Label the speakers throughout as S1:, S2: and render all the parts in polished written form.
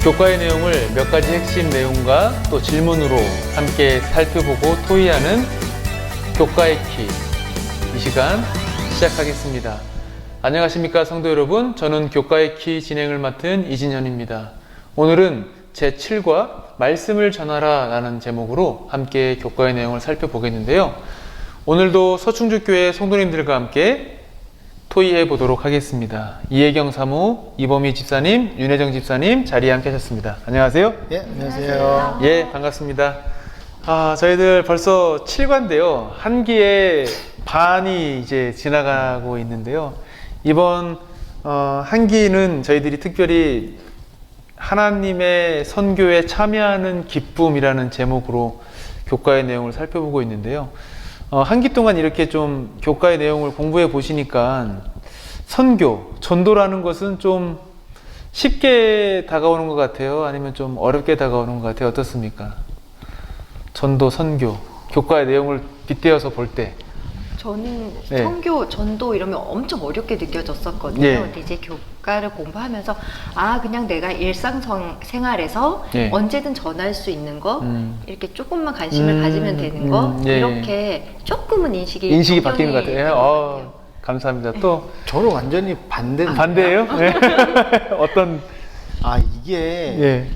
S1: 교과의 내용을 몇 가지 핵심 내용과 또 질문으로 함께 살펴보고 토의하는 교과의 키. 이 시간 시작하겠습니다. 안녕하십니까 성도 여러분. 저는 교과의 키 진행을 맡은 이진현입니다. 오늘은 제7과 말씀을 전하라 라는 제목으로 함께 교과의 내용을 살펴보겠는데요. 오늘도 서충주교회 성도님들과 함께 토의해 보도록 하겠습니다. 이혜경 사무, 이범희 집사님, 윤혜정 집사님 자리에 함께 하셨습니다. 안녕하세요.
S2: 예, 안녕하세요.
S1: 예, 반갑습니다. 저희들 벌써 7과인데요. 한 기의 반이 이제 지나가고 있는데요. 이번 한 기는 저희들이 특별히 하나님의 선교에 참여하는 기쁨이라는 제목으로 교과의 내용을 살펴보고 있는데요. 한 기 동안 이렇게 좀 교과의 내용을 공부해 보시니까 선교, 전도라는 것은 좀 쉽게 다가오는 것 같아요? 아니면 좀 어렵게 다가오는 것 같아요? 어떻습니까? 전도, 선교, 교과의 내용을 빗대어서 볼 때.
S3: 저는
S1: 네.
S3: 선교, 전도 이러면 엄청 어렵게 느껴졌었거든요.
S1: 네.
S3: 근데 이제 교과를 공부하면서 그냥 내가 일상생활에서
S1: 네.
S3: 언제든 전할 수 있는 거 이렇게 조금만 관심을 가지면 되는 거
S1: 예.
S3: 이렇게 조금은 인식이
S1: 바뀌는 것
S3: 되는
S1: 같아요.
S3: 것 같아요.
S1: 감사합니다. 또
S2: 저는 완전히 반대인데.
S1: 반대예요? 네. 어떤
S2: 이게
S1: 예.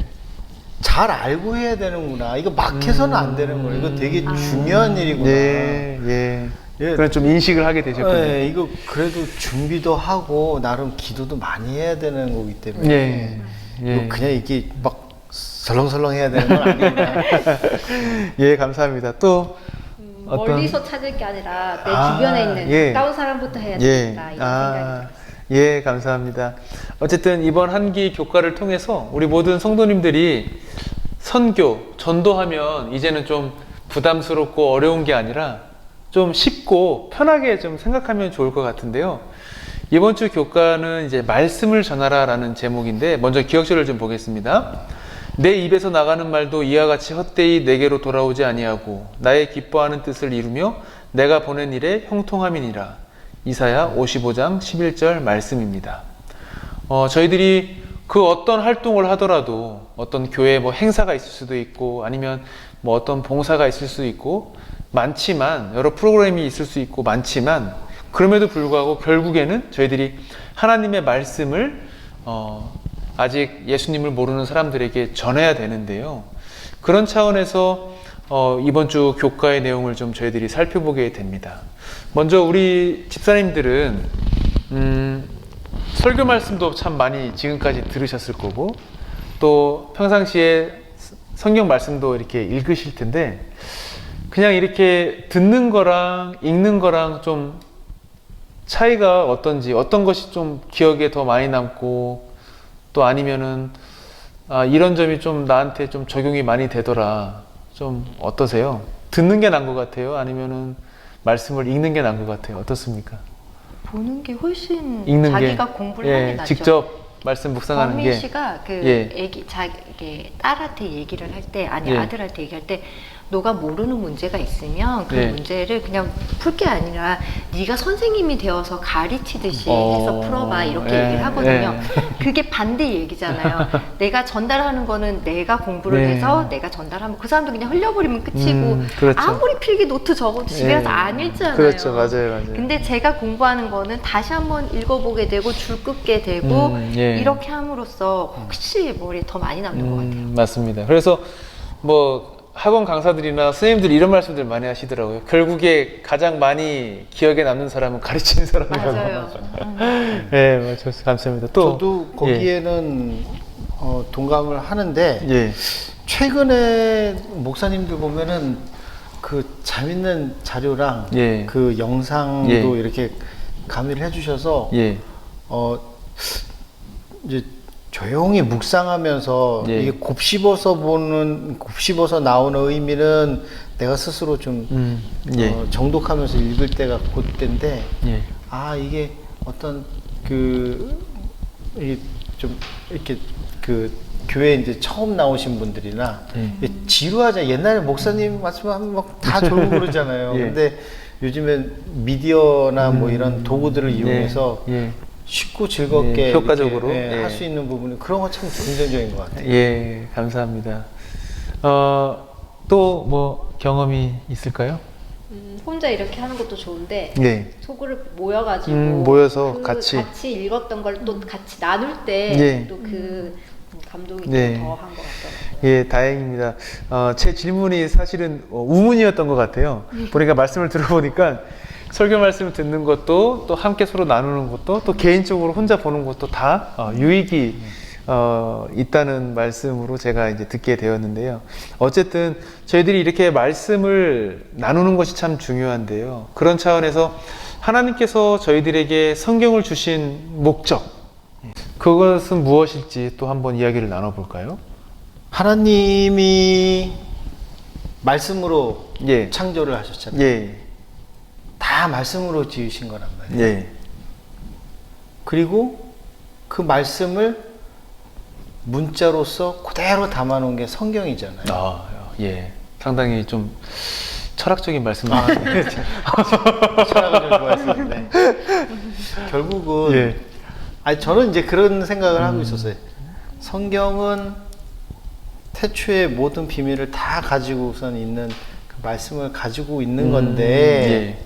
S2: 잘 알고 해야 되는구나. 이거 막 해서는 안 되는 거예요. 이거 되게 중요한 일이구나.
S1: 예.
S2: 예.
S1: 그런 좀 인식을 하게 되셨군요.
S2: 예, 이거 그래도 준비도 하고 나름 기도도 많이 해야 되는 거기 때문에
S1: 예.
S2: 이거 그냥 이게 막 설렁설렁 해야 되는 건 아닙니다.
S1: 예, 감사합니다. 또
S3: 멀리서 찾을 게 아니라 내 주변에 있는
S1: 예.
S3: 가까운 사람부터 해야 되겠다 이런 생각이 들어요.
S1: 예, 감사합니다. 어쨌든 이번 한 기 교과를 통해서 우리 모든 성도님들이 선교, 전도하면 이제는 좀 부담스럽고 어려운 게 아니라 좀 쉽고 편하게 좀 생각하면 좋을 것 같은데요. 이번 주 교과는 이제 말씀을 전하라 라는 제목인데 먼저 기억절을 좀 보겠습니다. 내 입에서 나가는 말도 이와 같이 헛되이 내게로 돌아오지 아니하고 나의 기뻐하는 뜻을 이루며 내가 보낸 일에 형통함이니라. 이사야 55장 11절 말씀입니다. 저희들이 그 어떤 활동을 하더라도 어떤 교회 뭐 행사가 있을 수도 있고 아니면 뭐 어떤 봉사가 있을 수도 있고 많지만 여러 프로그램이 있을 수 있고 많지만 그럼에도 불구하고 결국에는 저희들이 하나님의 말씀을 아직 예수님을 모르는 사람들에게 전해야 되는데요. 그런 차원에서 이번 주 교과의 내용을 좀 저희들이 살펴보게 됩니다. 먼저 우리 집사님들은 설교 말씀도 참 많이 지금까지 들으셨을 거고 또 평상시에 성경 말씀도 이렇게 읽으실 텐데 그냥 이렇게 듣는 거랑 읽는 거랑 좀 차이가 어떤지, 어떤 것이 좀 기억에 더 많이 남고 또 아니면은 이런 점이 좀 나한테 좀 적용이 많이 되더라. 좀 어떠세요? 듣는 게 나은 것 같아요? 아니면은 말씀을 읽는 게 나은 것 같아요? 어떻습니까?
S3: 보는 게 훨씬
S1: 읽는
S3: 자기가
S1: 게,
S3: 공부를 하는 게 낫죠.
S1: 직접 말씀 묵상하는 게.
S3: 범민 씨가 자기 딸한테 얘기를 할 때,
S1: 예.
S3: 아들한테 얘기할 때, 너가 모르는 문제가 있으면 그
S1: 예.
S3: 문제를 그냥 풀 게 아니라 네가 선생님이 되어서 가르치듯이 해서 풀어봐 이렇게 얘기를 하거든요. 그게 반대 얘기잖아요. 내가 전달하는 거는 내가 공부를 해서 내가 전달하면 그 사람도 그냥 흘려버리면 끝이고
S1: 그렇죠.
S3: 아무리 필기 노트 적어도 집에 가서 안 읽잖아요.
S1: 그렇죠. 맞아요.
S3: 근데 제가 공부하는 거는 다시 한번 읽어보게 되고 줄 긋게 되고 이렇게 함으로써 혹시 머리에 더 많이 남는 것 같아요.
S1: 맞습니다. 그래서 뭐 학원 강사들이나 선생님들이 이런 말씀들 많이 하시더라고요. 결국에 가장 많이 기억에 남는 사람은 가르치는 사람이라고.
S3: 맞아요.
S1: 네, 감사합니다. 또
S2: 저도 거기에는 동감을 하는데
S1: 예.
S2: 최근에 목사님들 보면은 그 재밌는 자료랑
S1: 예.
S2: 그 영상도 이렇게 가미를 해주셔서
S1: 예.
S2: 이제 조용히 묵상하면서 이게 곱씹어서 나오는 의미는 내가 스스로 좀 정독하면서 읽을 때가 그때인데 이게 어떤 이게 좀 이렇게 교회 이제 처음 나오신 분들이나 지루하자 옛날에 목사님 말씀하면 막 다 졸고 그러잖아요. 근데 요즘엔 미디어나 뭐 이런 도구들을 이용해서 쉽고 즐겁게
S1: 예, 효과적으로
S2: 할 수 있는 부분이 그런 거 참 긍정적인 것 같아요.
S1: 예, 감사합니다. 또 뭐 경험이 있을까요?
S3: 혼자 이렇게 하는 것도 좋은데
S1: 네.
S3: 소그룹 모여가지고
S1: 모여서
S3: 그
S1: 같이
S3: 읽었던 걸 또 같이 나눌 때
S1: 예.
S3: 또 그 감동이
S1: 네.
S3: 더 한 것 같더라고요.
S1: 예, 다행입니다. 제 질문이 사실은 우문이었던 것 같아요. 보니까 말씀을 들어보니까 설교 말씀을 듣는 것도 또 함께 서로 나누는 것도 또 개인적으로 혼자 보는 것도 다 유익이 있다는 말씀으로 제가 이제 듣게 되었는데요. 어쨌든 저희들이 이렇게 말씀을 나누는 것이 참 중요한데요. 그런 차원에서 하나님께서 저희들에게 성경을 주신 목적, 그것은 무엇일지 또 한번 이야기를 나눠볼까요?
S2: 하나님이 말씀으로
S1: 예.
S2: 창조를 하셨잖아요.
S1: 예.
S2: 다 말씀으로 지으신 거란 말이에요.
S1: 예.
S2: 그리고 그 말씀을 문자로서 그대로 담아놓은 게 성경이잖아요.
S1: 예. 상당히 좀 철학적인 말씀.
S2: 철학을 좀 좋아했었는데 결국은
S1: 예.
S2: 아니 저는 이제 그런 생각을 하고 있었어요. 성경은 태초의 모든 비밀을 다 가지고선 있는 그 말씀을 가지고 있는 건데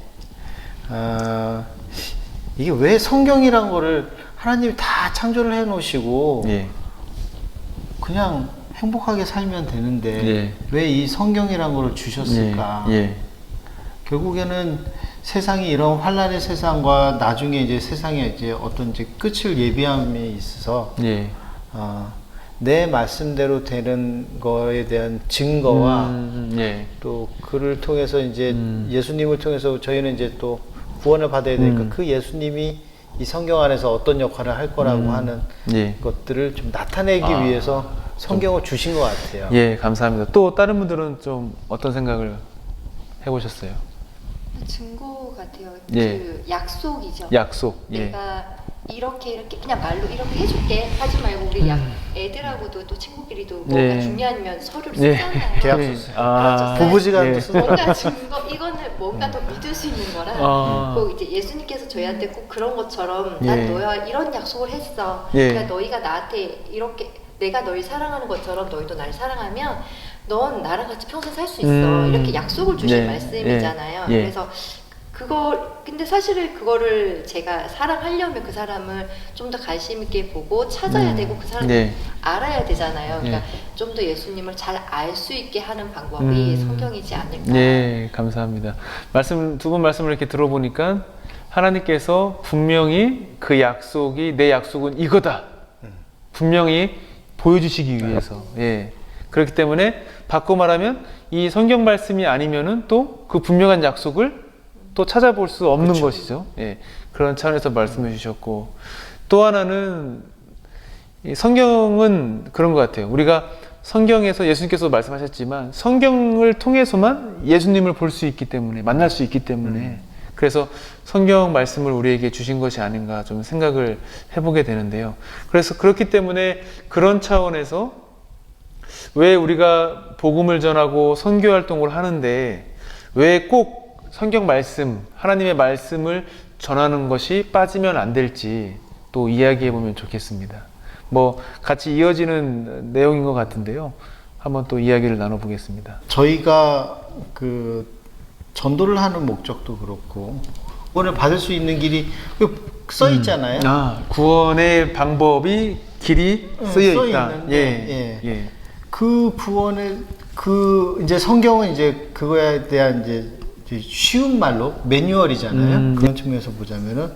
S2: 이게 왜 성경이란 거를 하나님이 다 창조를 해 놓으시고
S1: 예.
S2: 그냥 행복하게 살면 되는데
S1: 예.
S2: 왜 이 성경이란 걸 주셨을까?
S1: 예.
S2: 결국에는 세상이 이런 환란의 세상과 나중에 이제 세상에 이제 어떤 이제 끝을 예비함에 있어서
S1: 예.
S2: 내 말씀대로 되는 거에 대한 증거와
S1: 예.
S2: 또 그를 통해서 이제 예수님을 통해서 저희는 이제 또 구원을 받아야 되니까 그 예수님이 이 성경 안에서 어떤 역할을 할 거라고 하는
S1: 예.
S2: 것들을 좀 나타내기 위해서 성경을 주신 것 같아요.
S1: 예, 감사합니다. 또 다른 분들은 좀 어떤 생각을 해보셨어요?
S3: 증거 같아요.
S1: 예.
S3: 그 약속이죠.
S1: 약속. 예.
S3: 내가 이렇게 그냥 말로 이렇게 해줄게 하지 말고 우리 애들하고도 또 친구끼리도 뭔가
S1: 예.
S3: 중요하면 서류를
S1: 예.
S3: 쓰잖아요.
S2: 계약서
S3: 그렇죠.
S2: 부부지간도
S1: 예.
S2: 쓰고
S3: 뭔가 증거 이거는 뭔가 더 믿을 수 있는 거라. 그 이제 예수님께서 저희한테 꼭 그런 것처럼 난
S1: 예.
S3: 너와 이런 약속을 했어.
S1: 예.
S3: 그러니까 너희가 나한테 이렇게 내가 너희 사랑하는 것처럼 너희도 날 사랑하면 넌 나랑 같이 평생 살 수 있어. 이렇게 약속을 주신
S1: 네.
S3: 말씀이잖아요.
S1: 예.
S3: 그래서 근데 사실은 그거를 제가 사랑하려면 그 사람을 좀 더 관심 있게 보고 찾아야 되고 그 사람을
S1: 네.
S3: 알아야 되잖아요. 그러니까 좀 더 예수님을 잘 알 수 있게 하는 방법이 성경이지 않을까.
S1: 네, 감사합니다. 두 분 말씀을 이렇게 들어보니까 하나님께서 분명히 그 약속이 내 약속은 이거다. 분명히 보여주시기 위해서. 예. 그렇기 때문에 바꿔 말하면 이 성경 말씀이 아니면은 또 그 분명한 약속을 또 찾아볼 수 없는
S2: 그렇죠.
S1: 것이죠. 예. 그런 차원에서 말씀해 주셨고 또 하나는 이 성경은 그런 것 같아요. 우리가 성경에서 예수님께서 말씀하셨지만 성경을 통해서만 예수님을 볼 수 있기 때문에 만날 수 있기 때문에 그래서 성경 말씀을 우리에게 주신 것이 아닌가 좀 생각을 해보게 되는데요. 그래서 그렇기 때문에 그런 차원에서 왜 우리가 복음을 전하고 선교 활동을 하는데 왜 꼭 성경 말씀, 하나님의 말씀을 전하는 것이 빠지면 안 될지 또 이야기해 보면 좋겠습니다. 뭐 같이 이어지는 내용인 것 같은데요. 한번 또 이야기를 나눠보겠습니다.
S2: 저희가 그 전도를 하는 목적도 그렇고 구원을 받을 수 있는 길이 써 있잖아요.
S1: 구원의 방법이 길이 쓰여 있다.
S2: 있는데, 그 구원의 이제 성경은 이제 그거에 대한 이제 쉬운 말로 매뉴얼이잖아요. 그런 측면에서 보자면은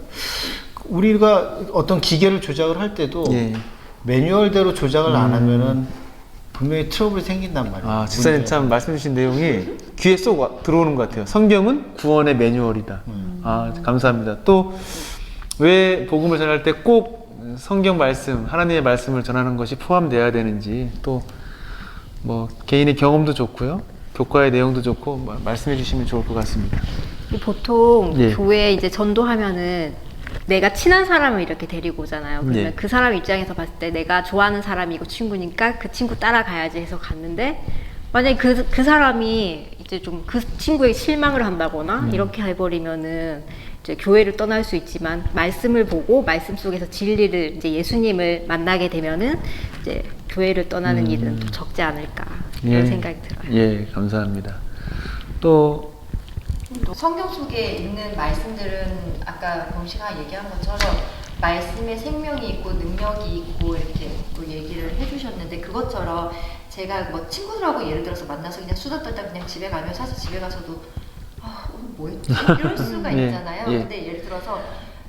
S2: 우리가 어떤 기계를 조작을 할 때도 매뉴얼대로 조작을 안 하면은 분명히 트러블이 생긴단 말이에요.
S1: 집사님 참 말씀 주신 내용이 귀에 쏙 들어오는 것 같아요. 성경은 구원의 매뉴얼이다. 감사합니다. 또 왜 복음을 전할 때 꼭 성경 말씀, 하나님의 말씀을 전하는 것이 포함되어야 되는지 또 뭐 개인의 경험도 좋고요. 교과의 내용도 좋고 말씀해 주시면 좋을 것 같습니다.
S3: 보통 교회에 이제 전도하면은 내가 친한 사람을 이렇게 데리고 오잖아요. 그러면 그 사람 입장에서 봤을 때 내가 좋아하는 사람이 이거 친구니까 그 친구 따라가야지 해서 갔는데 만약에 그 사람이 이제 좀 그 친구에게 실망을 한다거나 이렇게 해버리면은 이제 교회를 떠날 수 있지만 말씀을 보고 말씀 속에서 진리를 이제 예수님을 만나게 되면은 이제 교회를 떠나는 일은 더 적지 않을까 이런 생각이 들어요.
S1: 예, 감사합니다. 또
S3: 성경 속에 있는 말씀들은 아까 범씨가 얘기한 것처럼 말씀에 생명이 있고 능력이 있고 이렇게 또 얘기를 해주셨는데 그것처럼 제가 뭐 친구들하고 예를 들어서 만나서 그냥 수다 떨다 그냥 집에 가면 사실 집에 가서도 오늘 뭐 했지? 이럴 수가
S1: 예,
S3: 있잖아요.
S1: 예.
S3: 근데 예를 들어서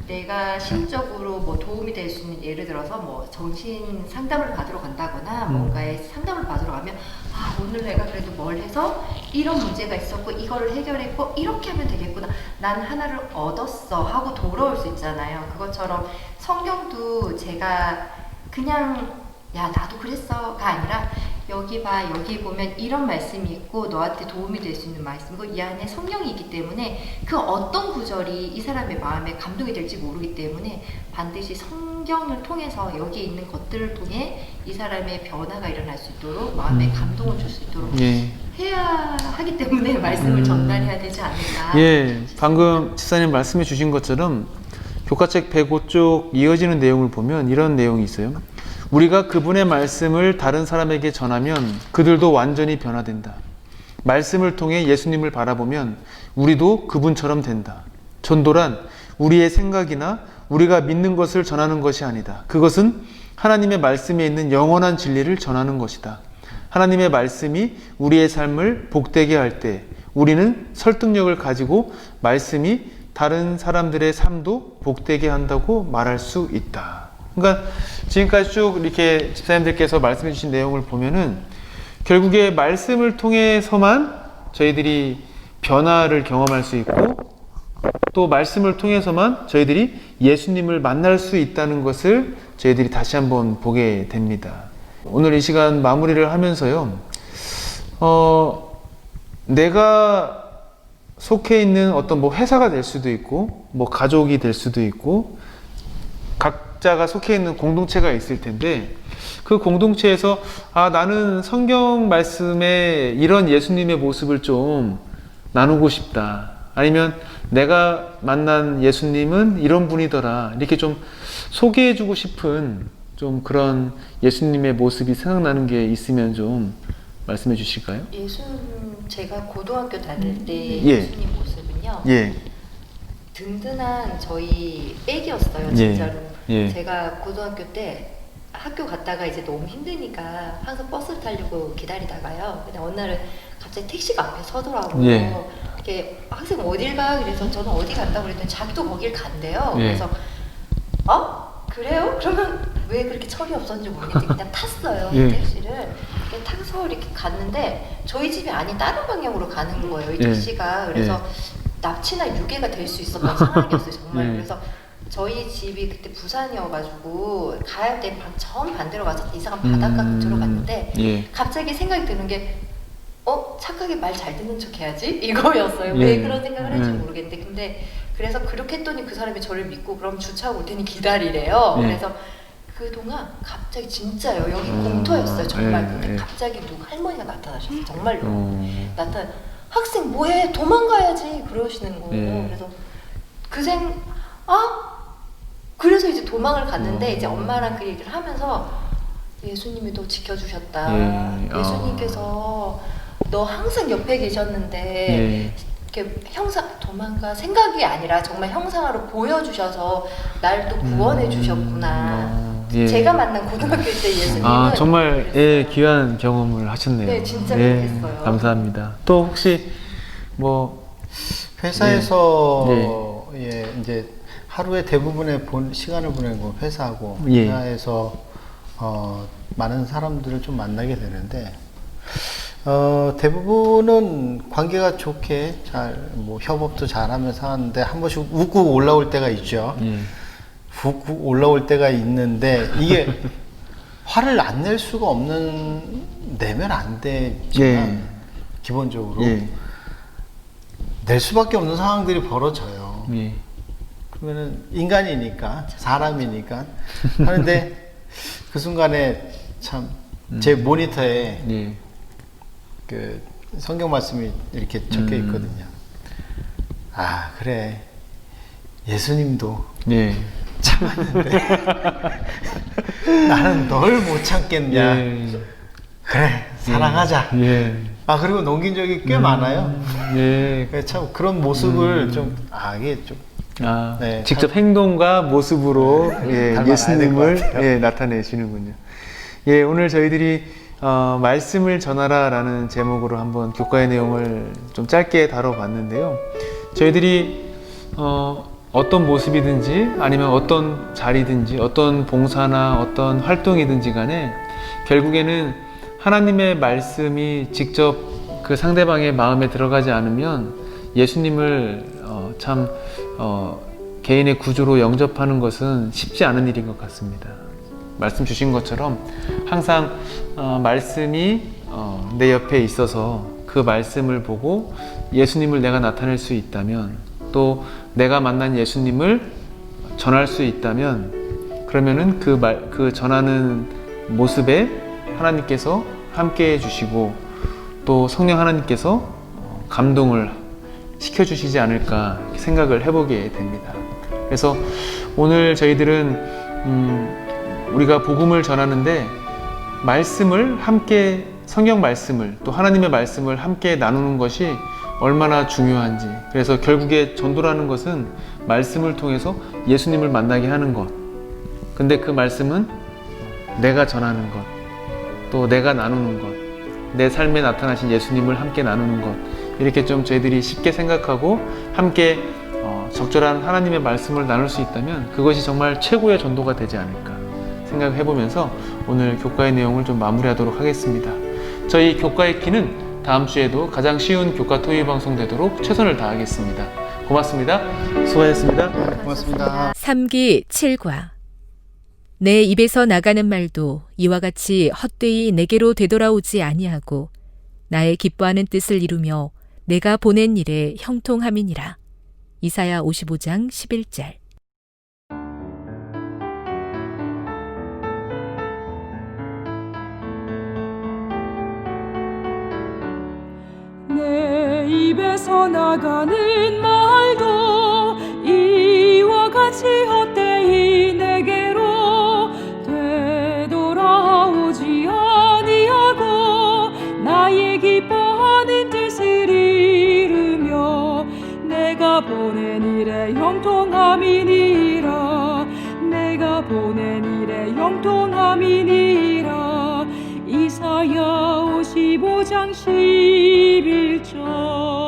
S3: 내가 심적으로 뭐 도움이 될 수 있는 예를 들어서 뭐 정신 상담을 받으러 간다거나 뭔가의 상담을 받으러 가면 오늘 내가 그래도 뭘 해서 이런 문제가 있었고 이거를 해결했고 이렇게 하면 되겠구나 난 하나를 얻었어 하고 돌아올 수 있잖아요. 그것처럼 성경도 제가 그냥 야 나도 그랬어가 아니라 여기 봐 여기 보면 이런 말씀이 있고 너한테 도움이 될 수 있는 말씀이고 이 안에 성령이 있기 때문에 그 어떤 구절이 이 사람의 마음에 감동이 될지 모르기 때문에 반드시 성경을 통해서 여기 있는 것들을 통해 이 사람의 변화가 일어날 수 있도록 마음에 감동을 줄 수 있도록 해야 하기 때문에 말씀을 전달해야 되지 않을까.
S1: 예, 방금 집사님 말씀해 주신 것처럼 교과책 105쪽 이어지는 내용을 보면 이런 내용이 있어요. 우리가 그분의 말씀을 다른 사람에게 전하면 그들도 완전히 변화된다. 말씀을 통해 예수님을 바라보면 우리도 그분처럼 된다. 전도란 우리의 생각이나 우리가 믿는 것을 전하는 것이 아니다. 그것은 하나님의 말씀에 있는 영원한 진리를 전하는 것이다. 하나님의 말씀이 우리의 삶을 복되게 할 때 우리는 설득력을 가지고 말씀이 다른 사람들의 삶도 복되게 한다고 말할 수 있다. 그러니까 지금까지 쭉 이렇게 집사님들께서 말씀해 주신 내용을 보면은 결국에 말씀을 통해서만 저희들이 변화를 경험할 수 있고 또 말씀을 통해서만 저희들이 예수님을 만날 수 있다는 것을 저희들이 다시 한번 보게 됩니다. 오늘 이 시간 마무리를 하면서요, 내가 속해 있는 어떤 뭐 회사가 될 수도 있고, 뭐 가족이 될 수도 있고, 각자가 속해 있는 공동체가 있을 텐데, 그 공동체에서 나는 성경 말씀에 이런 예수님의 모습을 좀 나누고 싶다. 아니면 내가 만난 예수님은 이런 분이더라. 이렇게 좀 소개해주고 싶은 좀 그런 예수님의 모습이 생각나는 게 있으면 좀 말씀해 주실까요?
S3: 제가 고등학교 다닐 때
S1: 예.
S3: 예수님 모습은요.
S1: 예.
S3: 든든한 저희 백이었어요,
S1: 예.
S3: 진짜로.
S1: 예.
S3: 제가 고등학교 때 학교 갔다가 이제 너무 힘드니까 항상 버스를 타려고 기다리다가요. 근데 어느 날은 갑자기 택시가 앞에 서더라고요.
S1: 예.
S3: 이렇게 학생 어딜 가? 그래서 저는 어디 간다고 그랬더니 자기도 거길 간대요.
S1: 예.
S3: 그래서 그래요? 그러면 왜 그렇게 철이 없었는지 모르겠는데 그냥 탔어요.
S1: 예.
S3: 이 택시를. 그냥 타서 이렇게 갔는데 저희 집이 아닌 다른 방향으로 가는 거예요. 이
S1: 예.
S3: 택시가. 그래서 납치나 유괴가 될 수 있었던 상황이었어요. 정말.
S1: 예.
S3: 그래서 저희 집이 그때 부산이어가지고 가야 할 때 전 반대로 가서 이상한 바닷가 근처로 갔는데
S1: 예.
S3: 갑자기 생각이 드는 게 착하게 말 잘 듣는 척 해야지? 이거였어요.
S1: 예.
S3: 왜 그런 생각을 했는지
S1: 예.
S3: 모르겠는데 근데 그래서 그렇게 했더니 그 사람이 저를 믿고 그럼 주차하고 올 테니 기다리래요.
S1: 예.
S3: 그래서 그동안 갑자기 진짜요. 여기 공터였어요. 정말. 근데
S1: 예.
S3: 갑자기 누구 할머니가 나타나셨어요. 정말로. 학생 뭐해? 도망가야지. 그러시는 거예요.
S1: 예.
S3: 그래서 그래서 이제 도망을 갔는데 이제 엄마랑 그 얘기를 하면서 예수님이 너 지켜주셨다.
S1: 예.
S3: 예수님께서 너 항상 옆에 계셨는데
S1: 예.
S3: 이렇게 도망가 생각이 아니라 정말 형상으로 보여주셔서 날 또 구원해 주셨구나.
S1: 예.
S3: 제가 만난 고등학교 때 예수님은
S1: 정말
S3: 그랬어요.
S1: 귀한 경험을 하셨네요.
S3: 네, 진짜 그랬어요.
S1: 감사합니다. 또 혹시 뭐
S2: 회사에서 이제 하루에 대부분의 시간을 보내고 회사하고
S1: 예.
S2: 회사에서 많은 사람들을 좀 만나게 되는데 대부분은 관계가 좋게 뭐 협업도 잘하면서 하는데 한 번씩 웃고 올라올 때가 있죠.
S1: 예.
S2: 웃고 올라올 때가 있는데 이게 화를 안 낼 수가 없는 내면 안 되지만 기본적으로 낼 수밖에 없는 상황들이 벌어져요.
S1: 예.
S2: 그러면은 인간이니까 사람이니까 하는데 그 순간에 참 제 모니터에 그 성경 말씀이 이렇게 적혀 있거든요. 그래 예수님도
S1: 예.
S2: 참았는데 나는 널 못 참겠냐.
S1: 예.
S2: 그래 사랑하자.
S1: 예.
S2: 아 그리고 넘긴 적이 꽤 많아요.
S1: 예.
S2: 그래서 참 그런 모습을 좀 이게 좀
S1: 아,
S2: 네,
S1: 직접 행동과 모습으로 예,
S2: 닮아가야
S1: 예수님을
S2: 될것 같아요.
S1: 예, 나타내시는군요. 예, 오늘 저희들이 말씀을 전하라라는 제목으로 한번 교과의 내용을 좀 짧게 다뤄봤는데요. 저희들이 어떤 모습이든지 아니면 어떤 자리든지 어떤 봉사나 어떤 활동이든지 간에 결국에는 하나님의 말씀이 직접 그 상대방의 마음에 들어가지 않으면 예수님을 개인의 구주로 영접하는 것은 쉽지 않은 일인 것 같습니다. 말씀 주신 것처럼 항상 말씀이 내 옆에 있어서 그 말씀을 보고 예수님을 내가 나타낼 수 있다면, 또 내가 만난 예수님을 전할 수 있다면, 그러면은 그 전하는 모습에 하나님께서 함께 해주시고 또 성령 하나님께서 감동을 시켜주시지 않을까 생각을 해보게 됩니다. 그래서 오늘 저희들은 우리가 복음을 전하는데 말씀을 함께, 성경 말씀을 또 하나님의 말씀을 함께 나누는 것이 얼마나 중요한지, 그래서 결국에 전도라는 것은 말씀을 통해서 예수님을 만나게 하는 것, 근데 그 말씀은 내가 전하는 것, 또 내가 나누는 것, 내 삶에 나타나신 예수님을 함께 나누는 것, 이렇게 좀 저희들이 쉽게 생각하고 함께 적절한 하나님의 말씀을 나눌 수 있다면 그것이 정말 최고의 전도가 되지 않을까 생각해보면서 오늘 교과의 내용을 좀 마무리하도록 하겠습니다. 저희 교과의 키는 다음 주에도 가장 쉬운 교과 토의 방송 되도록 최선을 다하겠습니다. 고맙습니다. 수고하셨습니다.
S2: 고맙습니다.
S4: 3기 7과 내 입에서 나가는 말도 이와 같이 헛되이 내게로 되돌아오지 아니하고 나의 기뻐하는 뜻을 이루며 내가 보낸 일에 형통함이니라. 이사야 55장 11절.
S5: 내 입에서 나가는 말도 이와 같이 헛되이 내게로 되돌아오지 아니하고 나의 기뻐하는 뜻을 이루며 내가 보낸 일에 형통함이니라. 내가 보낸 일에 형통함이니라. 이사야 55장 11절.